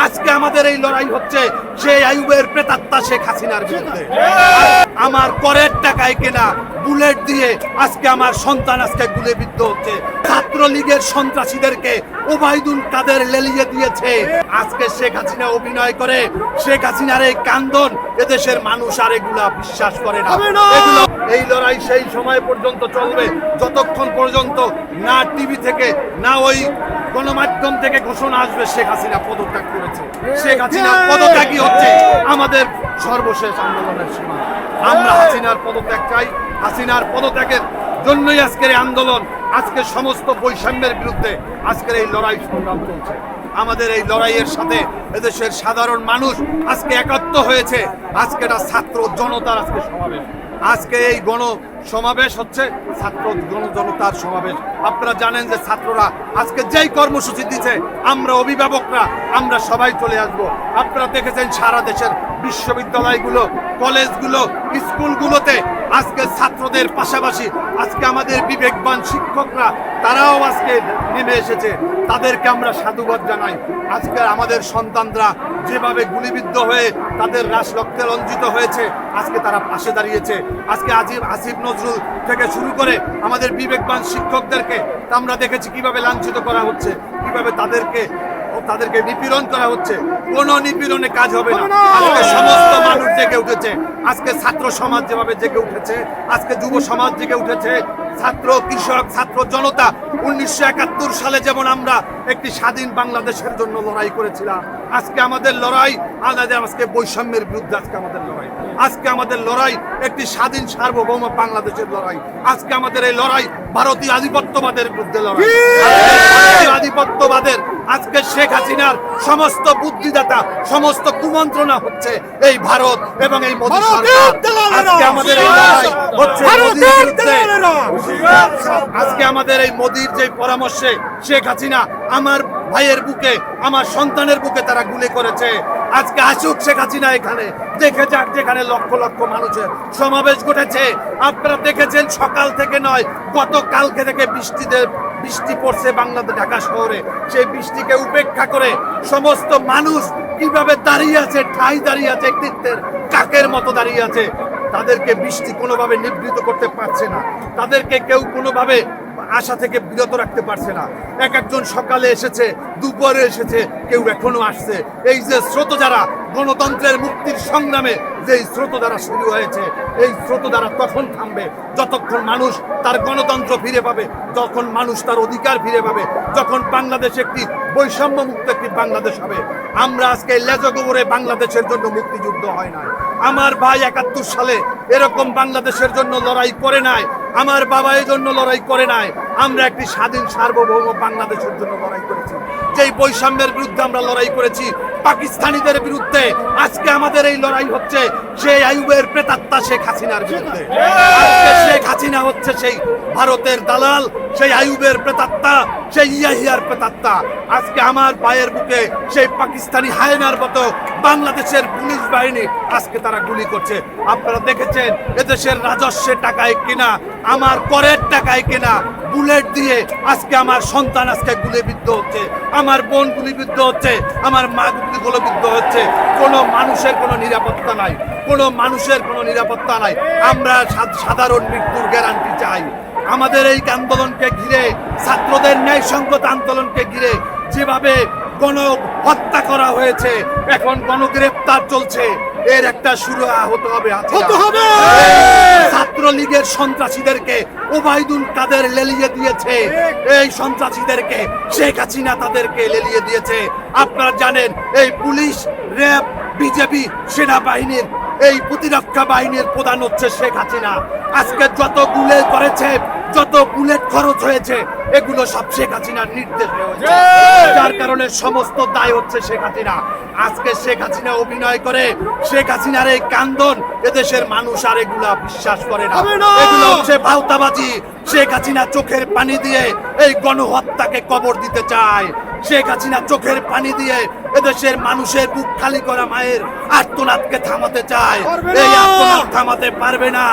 আজকে আমাদের এই লড়াই হচ্ছে সেই আইয়ুবের প্রেতাত্মা শেখ হাসিনার বিরুদ্ধে। আমার করের টাকায় কেনা বুলেট দিয়ে আজকে আমার সন্তান আজকে গুলিবিদ্ধ হচ্ছে। ছাত্রলীগের সন্ত্রাসীদেরকে ওবায়দুল কাদের লেলিয়ে দিয়েছে। আজকে শেখ হাসিনা অভিনয় করে শেখ হাসিনার এই কান্দন এদেশের মানুষ আর এগুলা বিশ্বাস করে না। এই লড়াই সেই সময় পর্যন্ত চলবে যতক্ষণ পর্যন্ত না টিভি থেকে না ওই গণমাধ্যম থেকে ঘোষণা আসবে শেখ হাসিনা পদত্যাগ করেছে। শেখ হাসিনা পদত্যাগই হচ্ছে আমাদের সর্বশেষ আন্দোলনের সীমা। আমরা হাসিনার পদত্যাগ চাই। হাসিনার পদত্যাগের জন্যই আজকের এই আন্দোলন, আজকে সমস্ত বৈষম্যের বিরুদ্ধে আজকের এই লড়াই সংগ্রাম চলছে। আমাদের এই লড়াইয়ের সাথে এদেশের সাধারণ মানুষ আজকে একাত্ম হয়েছে। আজকে এটা ছাত্র জনতার আজকে সমাবেশ। আজকে এই গণ সমাবেশ হচ্ছে ছাত্র জনতার সমাবেশ। আপনারা জানেন যে ছাত্ররা আজকে যেই কর্মসূচি দিচ্ছে, আমরা অভিভাবকরা আমরা সবাই চলে আসব। আপনারা দেখেছেন সারা দেশের বিশ্ববিদ্যালয়গুলো, কলেজগুলো, স্কুলগুলোতে আজকে ছাত্রদের পাশাপাশি আজকে আমাদের বিবেকবান শিক্ষকরা তারাও আজকে নেমে এসেছে। তাদেরকে আমরা সাধুবাদ জানাই। আজকে আমাদের সন্তানরা যেভাবে গুলিবিদ্ধ হয়ে তাদের রাশ রক্তে রঞ্জিত হয়েছে, আজকে তারা পাশে দাঁড়িয়েছে। আজকে আসিফ নজরুল থেকে শুরু করে আমাদের বিবেকবান শিক্ষকদেরকে আমরা দেখেছি কিভাবে লাঞ্ছিত করা হচ্ছে, কিভাবে তাদেরকে নিপীড়ন করা হচ্ছে। কোনো নিপীড়নে কাজ হবে না। আজকে সমস্ত মানুষ জেগে উঠেছে। আজকে ছাত্র সমাজ যেভাবে জেগে উঠেছে, আজকে যুব সমাজ জেগে উঠেছে, ছাত্র কৃষক ছাত্র জনতা 1971 সালে যেমন আমরা একটি স্বাধীন বাংলাদেশের জন্য লড়াই করেছিলাম, আজকে আমাদের লড়াই আজকে বৈষম্যের বিরুদ্ধে। আজকে আমাদের লড়াই, আজকে আমাদের লড়াই একটি স্বাধীন সার্বভৌম বাংলাদেশের লড়াই। আজকে আমাদের এই লড়াই ভারতীয় আধিপত্যবাদের বিরুদ্ধে লড়াই। আধিপত্যবাদের আজকে শেখ হাসিনার সমস্ত বুদ্ধিদাতা, সমস্ত কুমন্ত্রণা হচ্ছে এই ভারত এবং এই মোদী সরকার। আজকে আমাদের এই লড়াই হচ্ছে মোদীর বিরুদ্ধে। আজকে আমাদের এই মোদীর যে পরামর্শে শেখ হাসিনা আমার ভাইয়ের বুকে, আমার সন্তানের বুকে তারা গুলি করেছে। আজকে আসুক শেখ হাসিনা এখানে, দেখে যাক যেখানে লক্ষ লক্ষ মানুষের সমাবেশ ঘটেছে। আপনারা দেখেছেন সকাল থেকে নয়, গতকালকে থেকে বৃষ্টি পড়ছে বাংলাদেশ ঢাকা শহরে। সেই বৃষ্টিকে উপেক্ষা করে সমস্ত মানুষ কিভাবে দাঁড়িয়ে আছে, ঠাই দাঁড়িয়ে আছে, কৃত্যের কাকের মতো দাঁড়িয়ে আছে। তাদেরকে বৃষ্টি কোনোভাবে নিবৃত করতে পারছে না, তাদেরকে কেউ কোনোভাবে আশা থেকে বিরত রাখতে পারছে না। এক একজন সকালে এসেছে, দুপুরে এসেছে, কেউ এখনো আসছে। এই যে স্রোতধারা, গণতন্ত্রের মুক্তির সংগ্রামে যে স্রোতধারা শুরু হয়েছে, এই স্রোতধারা তখন থামবে যতক্ষণ মানুষ তার গণতন্ত্র ফিরে পাবে, যখন মানুষ তার অধিকার ফিরে পাবে, যখন বাংলাদেশ একটি বৈষম্য মুক্ত একটি বাংলাদেশ হবে। আমরা আজকে লেজগোবরে বাংলাদেশের জন্য মুক্তিযুদ্ধ হয় না। আমার ভাই 71 সালে এরকম বাংলাদেশের জন্য লড়াই করে নাই, আমার বাবা এই জন্য লড়াই করে নাই। আমরা একটি স্বাধীন সার্বভৌম বাংলাদেশের জন্য লড়াই করেছি। যেই বৈষম্যের বিরুদ্ধে আমরা লড়াই করেছি, পাকিস্তানিদের বিরুদ্ধে, আজকে আমাদের এই লড়াই হচ্ছে সেই আইয়ুবের প্রেতাত্মা শেখ হাসিনার বিরুদ্ধে। আজকে শেখ হাসিনা হচ্ছে সেই ভারতের দালাল, সেই আইয়ুবের প্রেতাত্মা, সেই ইয়াহিয়ার প্রেতাত্মা। আজকে আমার ভাইয়ের বুকে সেই পাকিস্তানি হায়নার মতো বাংলাদেশের পুলিশ বাহিনী আজকে তারা গুলি করছে। আপনারা দেখেছেন এদেশের রাজস্বের টাকায় কিনা, আমার করের টাকায় কিনা বুলেট দিয়ে আজকে আমার সন্তান আজকে গুলিবিদ্ধ হচ্ছে, আমার বোন গুলিবিদ্ধ হচ্ছে, আমার মা গুলিবিদ্ধ হচ্ছে। কোনো মানুষের কোনো নিরাপত্তা নাই, কোনো মানুষের কোনো নিরাপত্তা নাই। আমরা সাধারণ মৃত্যুর গ্যারান্টি চাই। আমাদের এই আন্দোলনকে ঘিরে, ছাত্রদের ন্যায়সঙ্গত আন্দোলনকে ঘিরে যেভাবে হত্যা করা হয়েছে, এখন গণগ্রেপ্তার চলছে, এর একটা শুরু হতে হবে। ছাত্রলীগের সন্ত্রাসীদেরকে ওবায়দুল কাদের লেলিয়ে দিয়েছে, এই সন্ত্রাসীদেরকে শেখ হাসিনা তাদেরকে লেলিয়ে দিয়েছে। আপনারা জানেন এই পুলিশ, র্যাব, বিজেপি, সেনাবাহিনীর এই প্রতিরক্ষা বাহিনীর প্রধান হচ্ছে শেখ হাসিনা। আজকে যত গুলি করেছে, যত বুলেট খরচ হয়েছে, এগুলো সব শেখ হাসিনার নির্দেশে হয়েছে, যার কারণে সমস্ত দায় হচ্ছে শেখ হাসিনা। আজকে শেখ হাসিনা অভিনয় করে শেখ হাসিনার এই কান্দন এদেশের মানুষ আর এগুলা বিশ্বাস করে না। এগুলো হচ্ছে ভাওতাবাজি। শেখ হাসিনা চোখের পানি দিয়ে এই গণহত্যাকে কবর দিতে চায়। শেখ হাসিনা চোখের পানি দিয়ে এদেশের মানুষের বুক খালি করা মায়ের আর্তনাদকে থামাতে চায়। এই আর্তনাদ থামাতে পারবে না।